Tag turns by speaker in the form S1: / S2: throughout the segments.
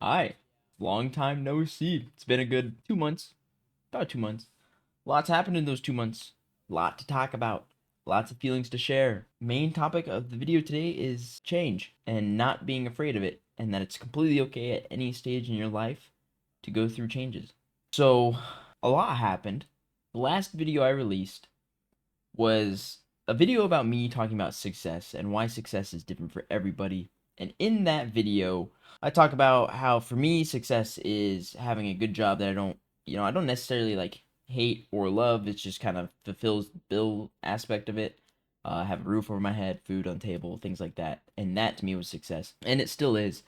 S1: Hi, long time no see. It's been a good 2 months, about 2 months. Lots happened in those 2 months. Lot to talk about. Lots of feelings to share. Main topic of the video today is change and not being afraid of it, and that it's completely okay at any stage in your life to go through changes. So, a lot happened. The last video I released was a video about me talking about success and why success is different for everybody. And in that video, I talk about how for me success is having a good job that I don't necessarily like hate or love. It's just kind of fulfills the bill aspect of it. Have a roof over my head, food on the table, things like that. And that to me was success. And it still is.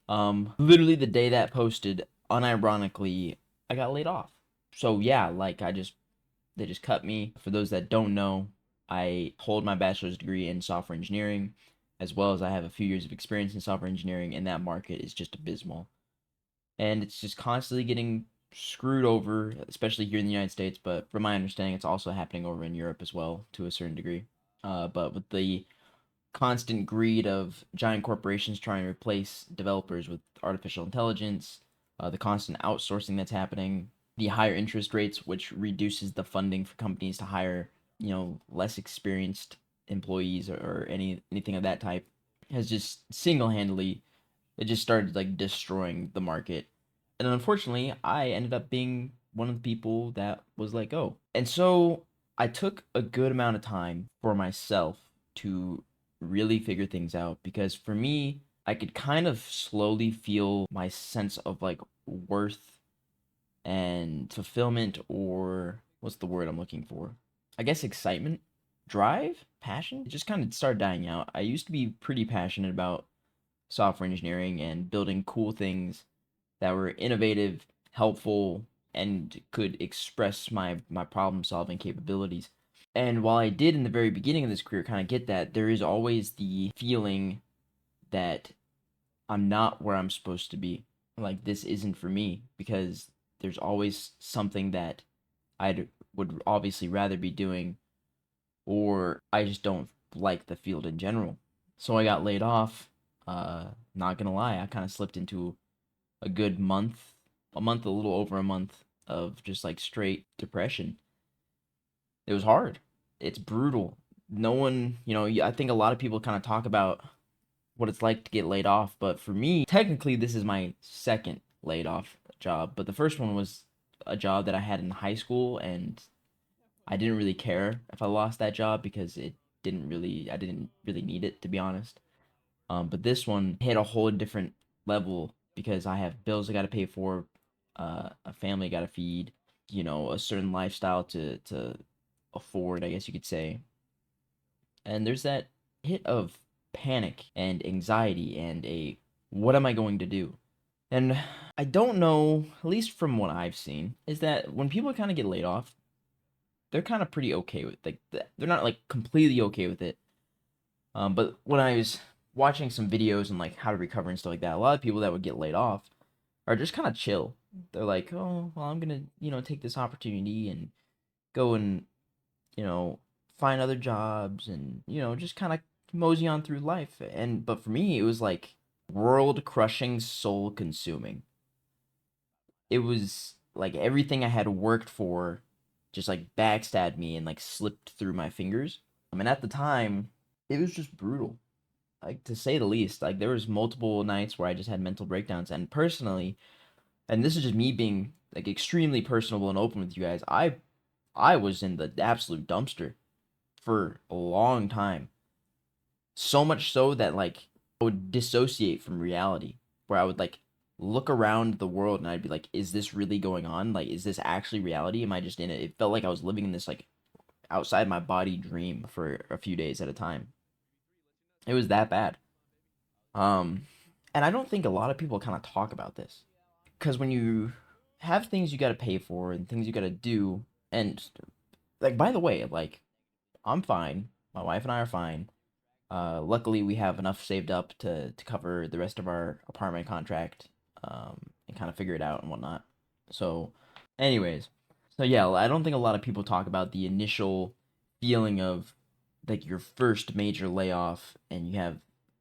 S1: Literally the day that posted, unironically, I got laid off. So yeah, they just cut me. For those that don't know, I hold my bachelor's degree in software engineering, as well as I have a few years of experience in software engineering, and that market is just abysmal. And it's just constantly getting screwed over, especially here in the United States, but from my understanding, it's also happening over in Europe as well to a certain degree. But with the constant greed of giant corporations trying to replace developers with artificial intelligence, the constant outsourcing that's happening, the higher interest rates, which reduces the funding for companies to hire, less experienced employees or anything of that type, has just single-handedly it just started like destroying the market. And unfortunately, I ended up being one of the people that was like, oh. And so I took a good amount of time for myself to really figure things out because for me, I could kind of slowly feel my sense of like worth and fulfillment, or what's the word I'm looking for? I guess excitement, drive, passion. It just kind of started dying out. I used to be pretty passionate about software engineering and building cool things that were innovative, helpful, and could express my problem solving capabilities. And while I did in the very beginning of this career kind of get that, there is always the feeling that I'm not where I'm supposed to be. Like this isn't for me because there's always something that I would obviously rather be doing, or I just don't like the field in general. So I got laid off. Not gonna lie, I kind of slipped into a good month, a little over a month of just like straight depression. It was hard. It's brutal. No one, I think a lot of people kind of talk about what it's like to get laid off, but for me, technically, this is my second laid off job, but the first one was a job that I had in high school, and I didn't really care if I lost that job because I didn't really need it, to be honest. But this one hit a whole different level because I have bills I got to pay for, a family I got to feed, a certain lifestyle to afford, I guess you could say. And there's that hit of panic and anxiety and a what am I going to do? And I don't know, at least from what I've seen, is that when people kind of get laid off, they're kind of pretty okay with they're not like completely okay with it. But when I was watching some videos and like how to recover and stuff like that, a lot of people that would get laid off are just kind of chill. They're like, oh, well, I'm gonna, take this opportunity and go and, you know, find other jobs and, just kind of mosey on through life. But for me, it was like world crushing, soul consuming. It was like everything I had worked for just like backstabbed me and like slipped through my fingers. I mean, at the time, it was just brutal, like to say the least. Like there was multiple nights where I just had mental breakdowns, and personally, and this is just me being like extremely personable and open with you guys, I was in the absolute dumpster for a long time. So much so that like I would dissociate from reality, where I would like look around the world and I'd be like, is this really going on? Like, is this actually reality? Am I just in it? It felt like I was living in this like outside my body dream for a few days at a time. It was that bad. Um, and I don't think a lot of people kind of talk about this because when you have things you got to pay for and things you got to do, and like by the way, like I'm fine. My wife and I are fine. Luckily, we have enough saved up to cover the rest of our apartment contract, and kind of figure it out and whatnot. So, anyways, so yeah, I don't think a lot of people talk about the initial feeling of like your first major layoff and you have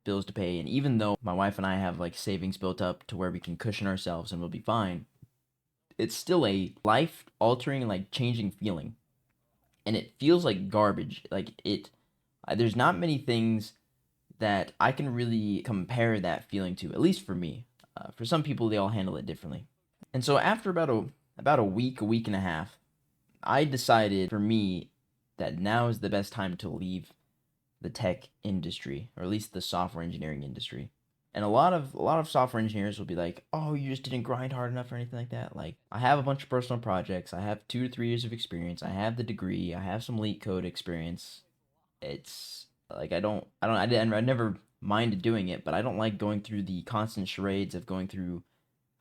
S1: bills to pay. And even though my wife and I have like savings built up to where we can cushion ourselves and we'll be fine, it's still a life altering, like changing feeling. And it feels like garbage. There's not many things that I can really compare that feeling to, at least for me. For some people, they all handle it differently. And so after about a week and a half, I decided for me that now is the best time to leave the tech industry, or at least the software engineering industry. And a lot of software engineers will be like, "Oh, you just didn't grind hard enough or anything like that." Like, I have a bunch of personal projects. I have 2 to 3 years of experience. I have the degree. I have some leak code experience. It's like I never minded doing it, but I don't like going through the constant charades of going through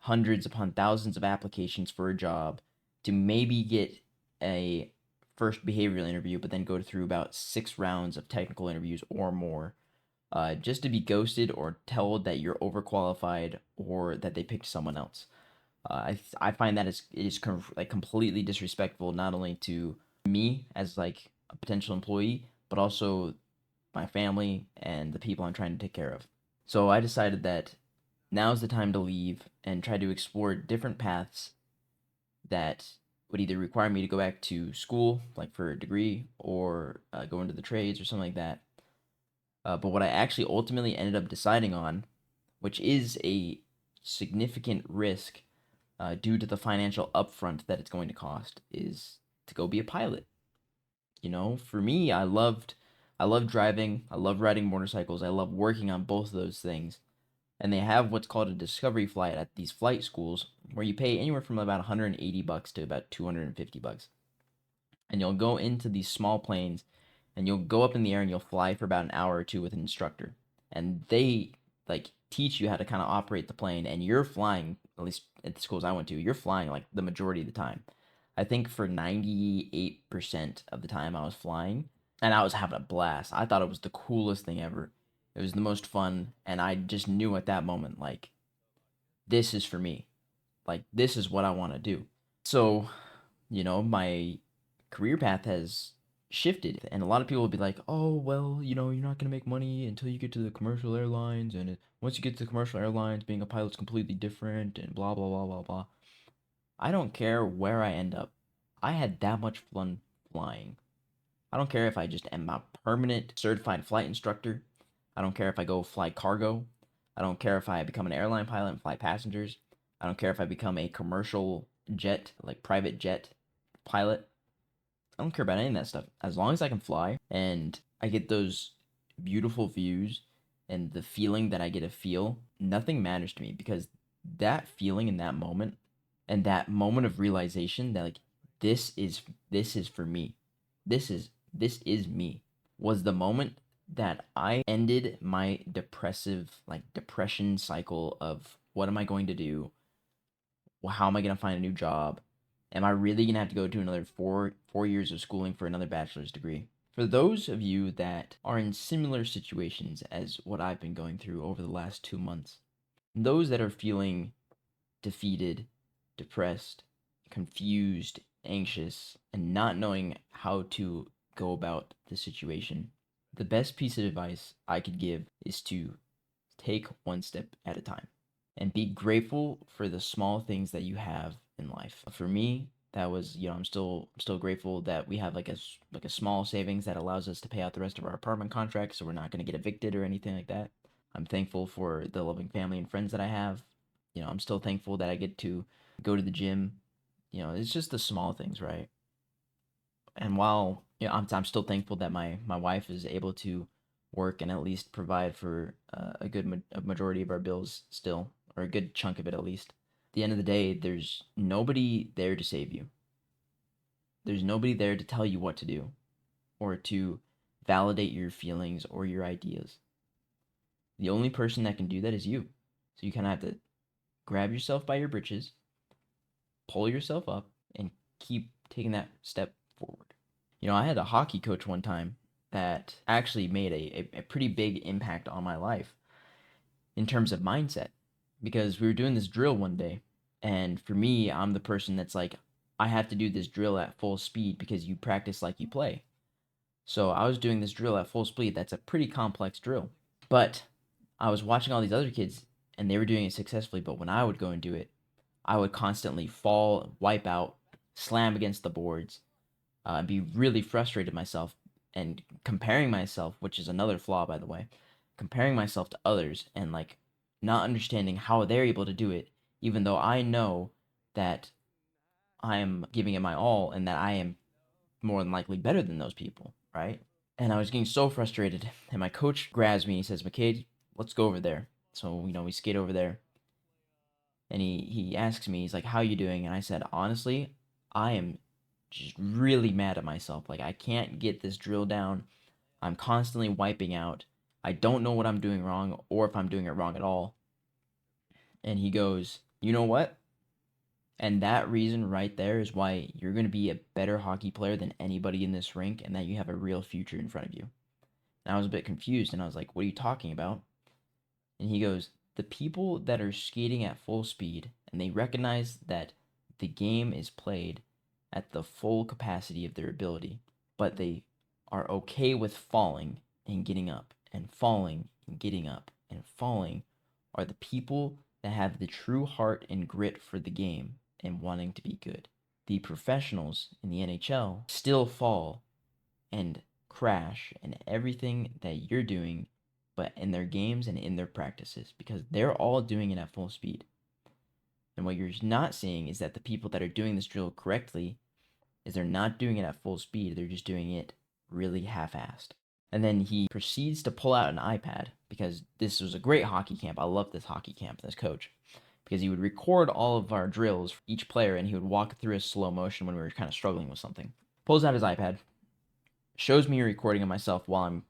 S1: hundreds upon thousands of applications for a job to maybe get a first behavioral interview, but then go through about 6 rounds of technical interviews or more, just to be ghosted or told that you're overqualified or that they picked someone else. I find that like completely disrespectful, not only to me as like a potential employee, but also my family and the people I'm trying to take care of. So I decided that now's the time to leave and try to explore different paths that would either require me to go back to school, like for a degree, or go into the trades or something like that. But what I actually ultimately ended up deciding on, which is a significant risk due to the financial upfront that it's going to cost, is to go be a pilot. For me, I loved driving, I love riding motorcycles, I love working on both of those things. And they have what's called a discovery flight at these flight schools where you pay anywhere from about $180 to about $250. And you'll go into these small planes and you'll go up in the air and you'll fly for about an hour or two with an instructor. And they like teach you how to kind of operate the plane, and you're flying, at least at the schools I went to, you're flying like the majority of the time. I think for 98% of the time I was flying, and I was having a blast. I thought it was the coolest thing ever. It was the most fun, and I just knew at that moment, like, this is for me. Like, this is what I want to do. So, my career path has shifted, and a lot of people will be like, "Oh, well, you're not gonna make money until you get to the commercial airlines, and once you get to the commercial airlines, being a pilot's completely different, and blah blah blah blah blah." I don't care where I end up. I had that much fun flying. I don't care if I just am a permanent certified flight instructor. I don't care if I go fly cargo. I don't care if I become an airline pilot and fly passengers. I don't care if I become a commercial jet, like private jet pilot. I don't care about any of that stuff. As long as I can fly and I get those beautiful views and the feeling that I get to feel, nothing matters to me, because that feeling in that moment and that moment of realization that, like, this is for me. This is me, was the moment that I ended my depression cycle of what am I going to do? Well, how am I going to find a new job? Am I really going to have to go to another four years of schooling for another bachelor's degree? For those of you that are in similar situations as what I've been going through over the last 2 months, those that are feeling defeated, depressed, confused, anxious, and not knowing how to go about the situation, the best piece of advice I could give is to take one step at a time and be grateful for the small things that you have in life. For me, that was, I'm still grateful that we have like a small savings that allows us to pay out the rest of our apartment contract, so we're not going to get evicted or anything like that. I'm thankful for the loving family and friends that I have. I'm still thankful that I get to go to the gym. It's just the small things, right? And while I'm still thankful that my wife is able to work and at least provide for a majority of our bills still, or a good chunk of it at least. At the end of the day, there's nobody there to save you. There's nobody there to tell you what to do or to validate your feelings or your ideas. The only person that can do that is you. So you kind of have to grab yourself by your britches, pull yourself up, and keep taking that step forward. I had a hockey coach one time that actually made a pretty big impact on my life in terms of mindset, because we were doing this drill one day, and for me, I'm the person that's like, I have to do this drill at full speed because you practice like you play. So I was doing this drill at full speed. That's a pretty complex drill. But I was watching all these other kids and they were doing it successfully, but when I would go and do it, I would constantly fall, wipe out, slam against the boards, be really frustrated myself and comparing myself, which is another flaw, by the way, comparing myself to others and like not understanding how they're able to do it, even though I know that I am giving it my all and that I am more than likely better than those people, right? And I was getting so frustrated. And my coach grabs me. He says, "McCade, let's go over there." So, we skate over there. And he asks me, he's like, "How you doing?" And I said, "Honestly, I am just really mad at myself. Like, I can't get this drill down. I'm constantly wiping out. I don't know what I'm doing wrong or if I'm doing it wrong at all." And he goes, "You know what? And that reason right there is why you're going to be a better hockey player than anybody in this rink and that you have a real future in front of you." And I was a bit confused and I was like, "What are you talking about?" And he goes, "The people that are skating at full speed and they recognize that the game is played at the full capacity of their ability, but they are okay with falling and getting up and falling and getting up and falling, are the people that have the true heart and grit for the game and wanting to be good. The professionals in the NHL still fall and crash and everything that you're doing, but in their games and in their practices, because they're all doing it at full speed. And what you're not seeing is that the people that are doing this drill correctly is they're not doing it at full speed, they're just doing it really half-assed." And then he proceeds to pull out an iPad because this was a great hockey camp. I love this hockey camp, this coach, because he would record all of our drills for each player and he would walk through a slow motion when we were kind of struggling with something. Pulls out his iPad, shows me a recording of myself while I'm,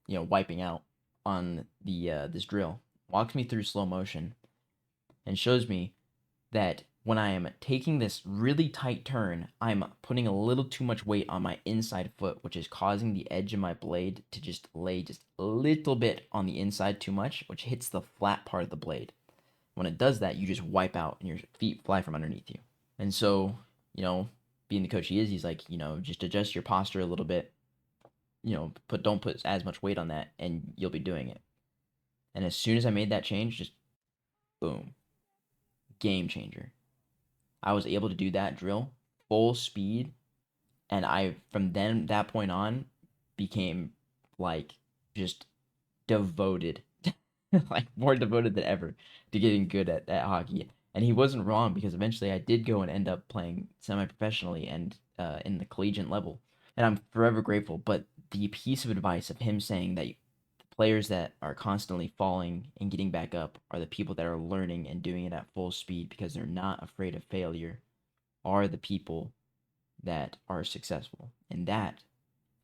S1: wiping out on the this drill, walks me through slow motion, and shows me that when I am taking this really tight turn, I'm putting a little too much weight on my inside foot, which is causing the edge of my blade to just lay just a little bit on the inside too much, which hits the flat part of the blade. When it does that, you just wipe out and your feet fly from underneath you. And so, being the coach he is, he's like, just adjust your posture a little bit, don't put as much weight on that and you'll be doing it. And as soon as I made that change, just boom, game changer. I was able to do that drill full speed, and I from then that point on became like just devoted, like more devoted than ever to getting good at hockey. And he wasn't wrong because eventually I did go and end up playing semi-professionally and in the collegiate level, and I'm forever grateful. But the piece of advice of him saying that players that are constantly falling and getting back up are the people that are learning and doing it at full speed because they're not afraid of failure, are the people that are successful. And that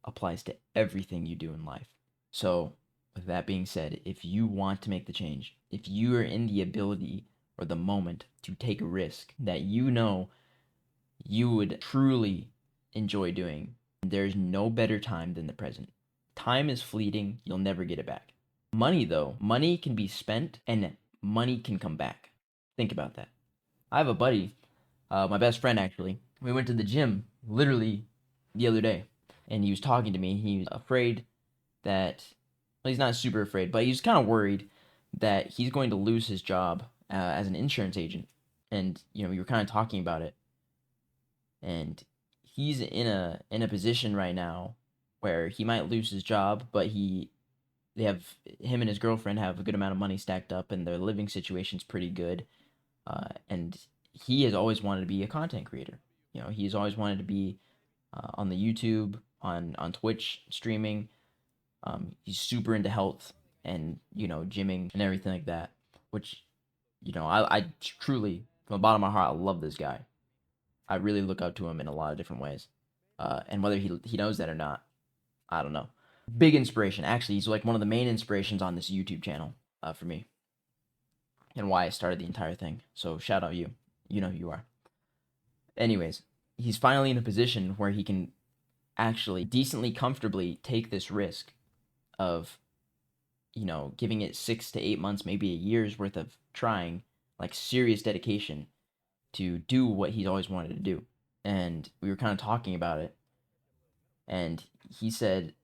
S1: applies to everything you do in life. So, with that being said, if you want to make the change, if you are in the ability or the moment to take a risk that you would truly enjoy doing, there's no better time than the present. Time is fleeting, you'll never get it back. Money, though, money can be spent and money can come back. Think about that. I have a buddy, my best friend actually. We went to the gym literally the other day, and he was talking to me. He was afraid that, well, he's not super afraid, but he's kind of worried that he's going to lose his job as an insurance agent. And we were kind of talking about it, and he's in a position right now where he might lose his job, but they have him and his girlfriend have a good amount of money stacked up, and their living situation's pretty good. And he has always wanted to be a content creator. He's always wanted to be on the YouTube, on Twitch streaming. He's super into health and gymming and everything like that. Which I truly, from the bottom of my heart, I love this guy. I really look up to him in a lot of different ways. And whether he knows that or not, I don't know. Big inspiration. Actually, he's like one of the main inspirations on this YouTube channel for me, and why I started the entire thing. So shout out you. You know who you are. Anyways, he's finally in a position where he can actually decently comfortably take this risk of, giving it 6 to 8 months, maybe a year's worth of trying, like serious dedication to do what he's always wanted to do. And we were kind of talking about it, and he said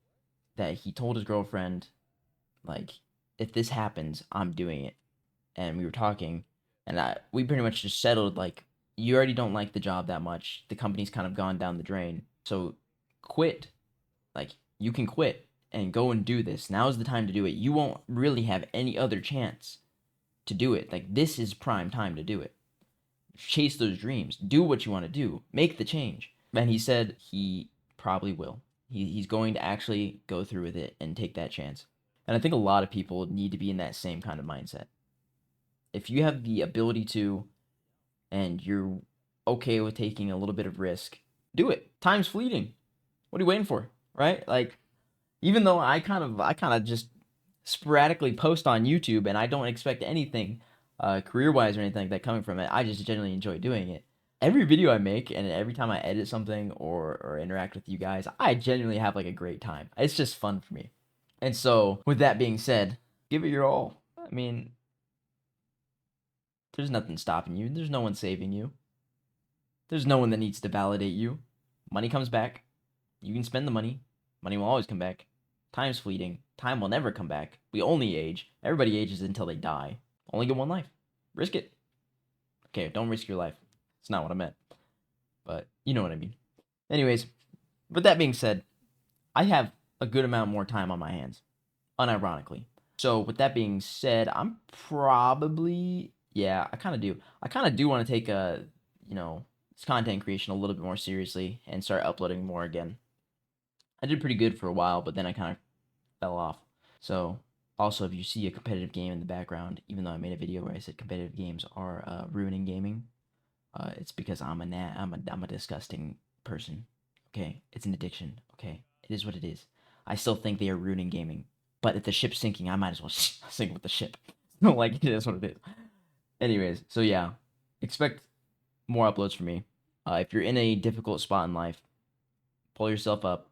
S1: that he told his girlfriend, like, if this happens, I'm doing it. And we were talking, and we pretty much just settled, like, you already don't like the job that much. The company's kind of gone down the drain. So quit. Like, you can quit and go and do this. Now's the time to do it. You won't really have any other chance to do it. Like, this is prime time to do it. Chase those dreams. Do what you want to do. Make the change. And he said he probably will. He's going to actually go through with it and take that chance. And I think a lot of people need to be in that same kind of mindset. If you have the ability to, and you're okay with taking a little bit of risk, do it. Time's fleeting. What are you waiting for? Right? Like, even though I kind of just sporadically post on YouTube and I don't expect anything career-wise or anything like that coming from it, I just genuinely enjoy doing it. Every video I make and every time I edit something or interact with you guys, I genuinely have like a great time. It's just fun for me. And so, with that being said, give it your all. I mean, there's nothing stopping you. There's no one saving you. There's no one that needs to validate you. Money comes back. You can spend the money. Money will always come back. Time's fleeting. Time will never come back. We only age. Everybody ages until they die. Only get one life. Risk it. Okay, don't risk your life. It's not what I meant. But you know what I mean. Anyways, with that being said, I have a good amount more time on my hands. Unironically. So with that being said, I'm probably... Yeah, I kind of do. I kind of do want to take this content creation a little bit more seriously and start uploading more again. I did pretty good for a while, but then I kind of fell off. So, also, if you see a competitive game in the background, even though I made a video where I said competitive games are ruining gaming, it's because I'm a disgusting person. Okay, it's an addiction. Okay, it is what it is. I still think they are ruining gaming, but if the ship's sinking, I might as well sink with the ship. Like, it is what it is. Anyways, so yeah, expect more uploads from me. If you're in a difficult spot in life, pull yourself up,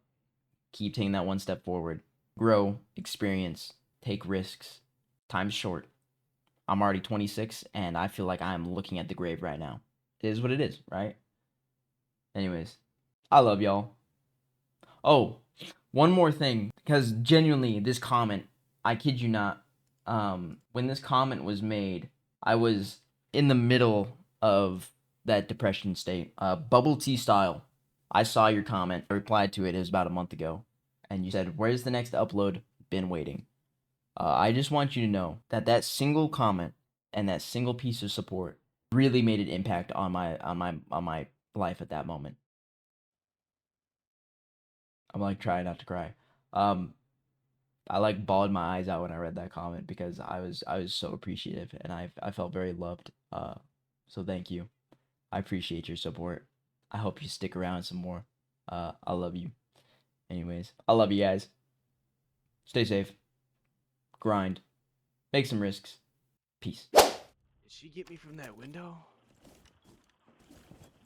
S1: keep taking that one step forward, grow, experience, take risks. Time's short. I'm already 26, and I feel like I'm looking at the grave right now. It is what it is, right? Anyways, I love y'all. Oh, one more thing, because genuinely, this comment, I kid you not, when this comment was made, I was in the middle of that depression state. Bubble tea style. I saw your comment. I replied to it. It was about a month ago. And you said, "Where's the next upload? Been waiting." I just want you to know that that single comment and that single piece of support really made an impact on my life at that moment. I'm like trying not to cry. I like bawled my eyes out when I read that comment because I was so appreciative and I felt very loved. So thank you. I appreciate your support. I hope you stick around some more. I love you. Anyways, I love you guys. Stay safe. Grind. Make some risks. Peace.
S2: Did she get me from that window?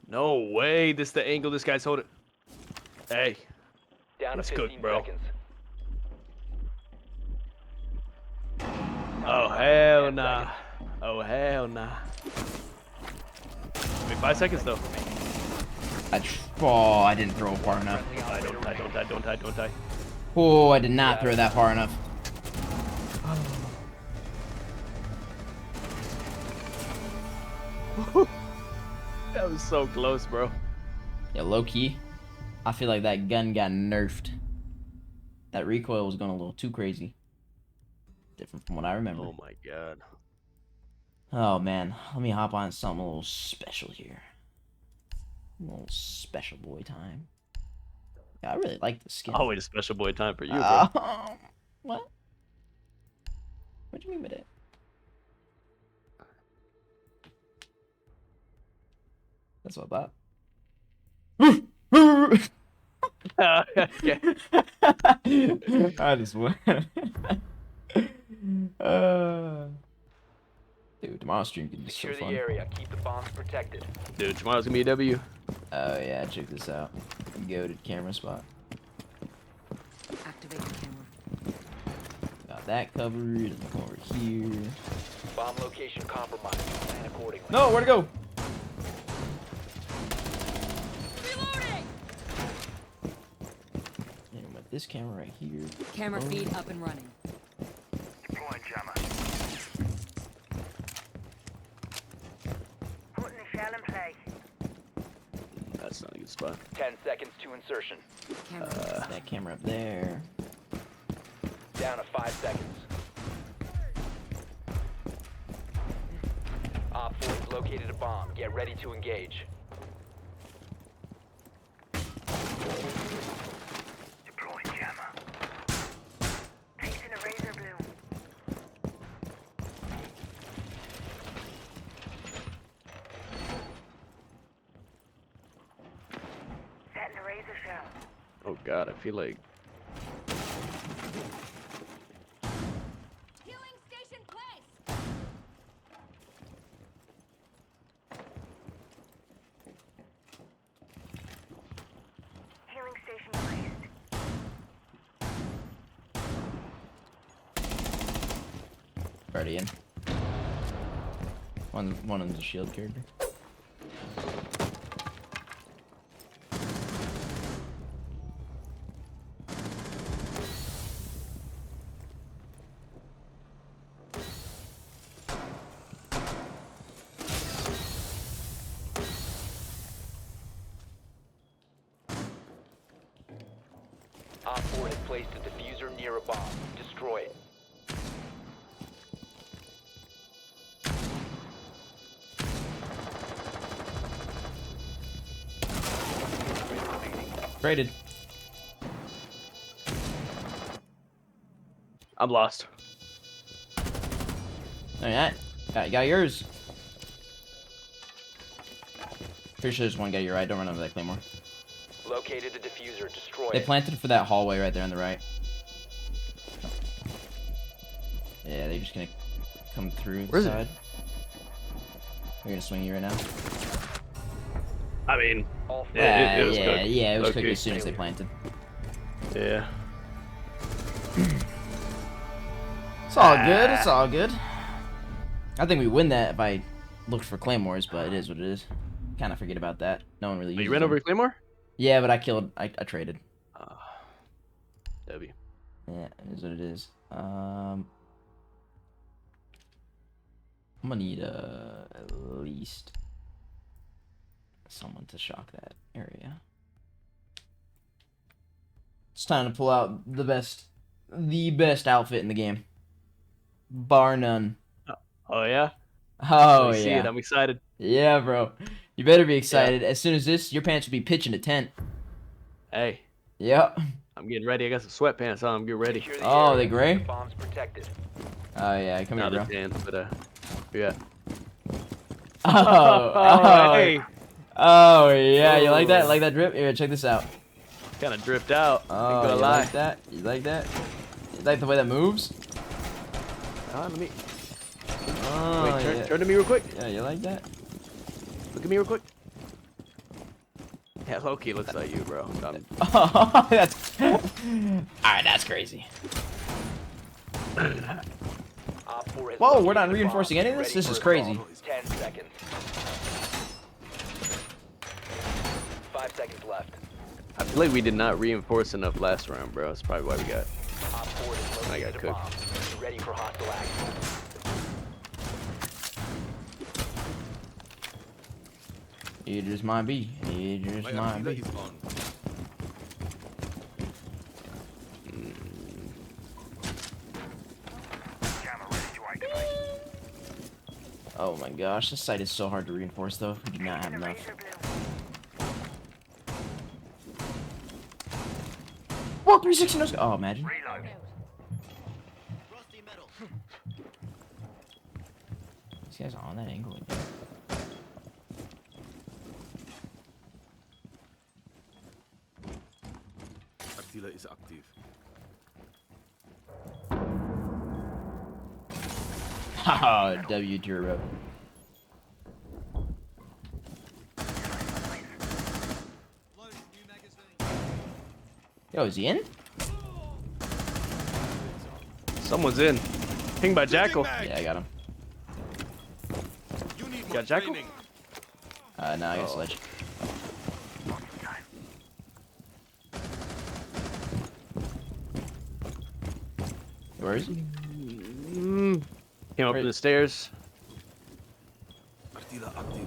S2: No way. This the angle this guy's holding. Hey.
S3: Down to 15
S2: cook, bro.
S3: seconds.
S2: Oh, hell nah. Oh, hell nah. Wait, 5 seconds, though.
S1: I didn't throw it far enough.
S2: Don't die.
S1: Oh, I did not throw that far enough.
S2: That was so close, bro.
S1: Yeah, low key, I feel like that gun got nerfed. That recoil was going a little too crazy. Different from what I remember.
S2: Oh my god.
S1: Oh man, let me hop on something a little special here. A little special boy time. Yeah, I really like this skin.
S2: Always a special boy time for you, bro.
S1: What? What do you mean by that? That's what I thought.
S2: Yeah.
S1: I just went. Dude, tomorrow's stream can be so
S3: Secure the
S1: fun.
S3: area. Keep the bombs protected.
S2: Dude, tomorrow's gonna be a W.
S1: Oh yeah, check this out. Go to camera spot.
S4: Activate the camera.
S1: Got that covered. And come over here.
S3: Bomb location compromised. Plan accordingly.
S1: No, where'd it go?
S4: Reloading!
S1: And with this camera right here.
S4: Camera
S1: Oh.
S4: feed up and running.
S3: Deploying
S2: That's not a good spot.
S3: 10 seconds to insertion.
S1: That camera up there.
S3: Down to 5 seconds. Op 4 has located a bomb. Get ready to engage.
S5: Deploying jammer. Placing a razor bloom. Setting a razor shell.
S2: Oh god, I feel like
S4: Healing station placed.
S5: Healing station placed.
S1: Already in. One of them's a shield character.
S3: Op 4 has placed a diffuser near a bomb. Destroy it.
S1: Raided.
S2: I'm lost.
S1: Alright. Got yours. Pretty sure there's one guy you're right. Don't run over that claymore.
S3: Located a diffuser. Destroy
S1: They
S3: it.
S1: planted for that hallway right there on the right. Yeah, they're just gonna come through the
S2: Where's it?
S1: side. They're gonna swing you right now.
S2: I mean,
S3: All
S2: Yeah, it was
S1: yeah,
S2: cooked.
S1: yeah, it was cooked
S2: Okay.
S1: as soon as they planted.
S2: yeah.
S1: It's all good. It's all good. I think we win that if I looked for claymores, but it is what it is. Kind of forget about that. No one really
S2: Oh,
S1: uses
S2: you ran
S1: them.
S2: over Claymore?
S1: Yeah, but I killed. I traded.
S2: W.
S1: Yeah, it is what it is. I'm gonna need at least someone to shock that area. It's time to pull out the best outfit in the game, bar none.
S2: Oh yeah.
S1: Oh
S2: I see
S1: yeah,
S2: it. I'm excited.
S1: yeah, bro. You better be excited. As soon as this, your pants will be pitching a tent.
S2: Hey,
S1: Yep.
S2: I'm getting ready. I got some sweatpants on. I'm getting ready.
S3: Secure the
S1: Oh,
S3: area.
S1: they gray?
S3: The bomb's protected.
S1: Oh yeah, come here,
S2: Not
S1: bro.
S2: the tan, but yeah.
S1: Oh,
S2: hey.
S1: oh yeah, you like that? Like that drip? Here, check this out.
S2: Kind of dripped out.
S1: Oh,
S2: Ain't gonna
S1: you
S2: lie.
S1: like that? You like that? You like the way that moves?
S2: Let me.
S1: Oh,
S2: Wait,
S1: yeah.
S2: turn to me real quick.
S1: Yeah, you like that?
S2: Look at me real quick. Yeah, Loki looks like you, bro.
S1: Oh, that's... Alright, that's crazy.
S3: Op 4 has
S1: Whoa,
S3: located
S1: we're not
S3: the
S1: reinforcing
S3: bomb.
S1: any of this?
S3: Ready
S1: This
S3: for
S1: is
S3: assault.
S1: crazy.
S3: 10 seconds. 5 seconds left.
S2: I feel like we did not reinforce enough last round, bro. That's probably why we got.
S3: Op 4 has
S2: I
S3: located
S2: got
S3: a
S2: cooked.
S3: bomb. Be ready for hostile action.
S1: It just might be. It just might be.
S5: Jammer ready to activate.
S1: Oh my gosh, this site is so hard to reinforce though. We do not have
S5: Placing a
S1: enough.
S5: razor bloom.
S1: Whoa, 360 no scope. Oh, imagine.
S5: Reload.
S1: These guys are on that angle again.
S6: Attila is active.
S1: Haha, W turbo. Yo, is he in?
S2: Someone's in. Ping by Jackal.
S1: Yeah, I got him.
S6: You need
S2: Got Jackal?
S1: No, I got Sledge. Where is he?
S2: Came up
S1: Right.
S2: the stairs.
S6: Attila active.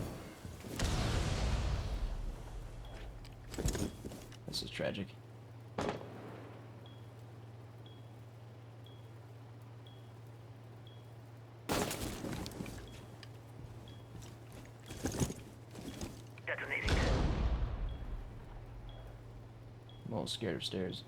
S1: tragic.
S5: Detonating.
S1: I'm a little scared of stairs.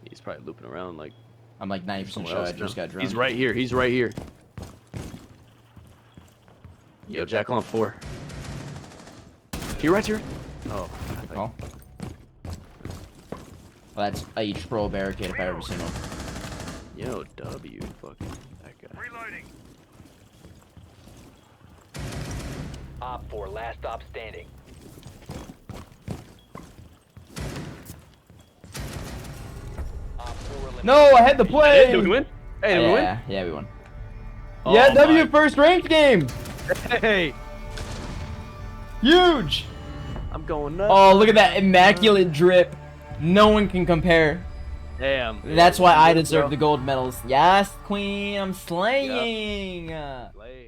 S2: He's probably looping around like
S1: I'm like 90%
S2: somewhere
S1: sure
S2: else
S1: I just
S2: now.
S1: got drunk.
S2: He's right here. He's right here. Yo, Jackal on 4. Here, right here. Oh,
S1: Good call. Well, that's a troll barricade if I ever seen one.
S2: yo, W, fucking that guy.
S5: Reloading.
S3: Op 4, last stop standing. Op 4 eliminated.
S1: No, I had the play.
S2: Hey, did we win? Hey, did we win?
S1: Yeah, we won.
S2: Oh
S1: Yeah, W
S2: my-
S1: first ranked game.
S2: Hey,
S1: Huge.
S2: I'm going nuts.
S1: Oh, look at that immaculate drip. No one can compare.
S2: Damn.
S1: That's why I
S2: Bro.
S1: deserve the gold medals. Yes, queen, I'm slaying.
S2: Slay.